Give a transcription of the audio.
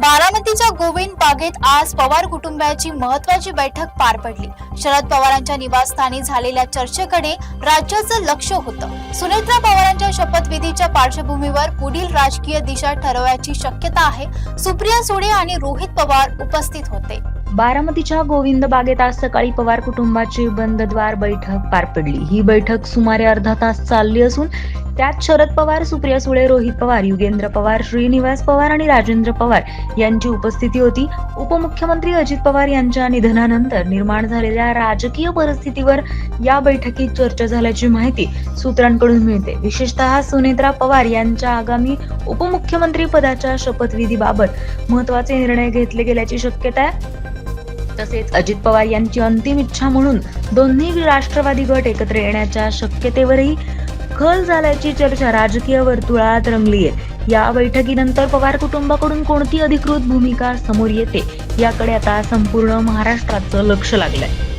बारामतीच्या गोविंद बागेत आज पवार कुटुंबाची महत्त्वाची बैठक पार पडली। शरद पवारांच्या निवासस्थानी झालेल्या चर्चेकडे राज्याचं लक्ष होतं। सुनेत्रा पवारांच्या शपथविधीच्या पार्श्वभूमीवर पुढील राजकीय दिशा ठरवायची शक्यता आहे। सुप्रिया सुळे आणि रोहित पवार उपस्थित होते। बारामतीच्या गोविंद बागेत आज सकाळी पवार कुटुंबाची बंदद्वार बैठक पार पडली। ही बैठक सुमारे अर्धा तास चालली असून त्यात शरद पवार, सुप्रिया सुळे, रोहित पवार, युगेंद्र पवार, श्रीनिवास पवार आणि राजेंद्र पवार यांची उपस्थिती होती। उपमुख्यमंत्री अजित पवार यांच्या निधनानंतर निर्माण झालेल्या राजकीय परिस्थितीवर या बैठकीत चर्चा झाल्याची माहिती सूत्रांकडून मिळते। विशेषतः सुनेत्रा पवार यांच्या आगामी उपमुख्यमंत्री पदाच्या शपथविधीबाबत महत्त्वाचे निर्णय घेतले गेल्याची शक्यता आहे। तसेच अजित पवार यांची अंतिम इच्छा म्हणून दोन्ही राष्ट्रवादी गट एकत्र येण्याच्या शक्यतेवरही खल झाल्याची चर्चा राजकीय वर्तुळात रंगली आहे। या बैठकीनंतर पवार कुटुंबाकडून कोणती अधिकृत भूमिका समोर येते याकडे आता संपूर्ण महाराष्ट्राचं लक्ष लागलंय।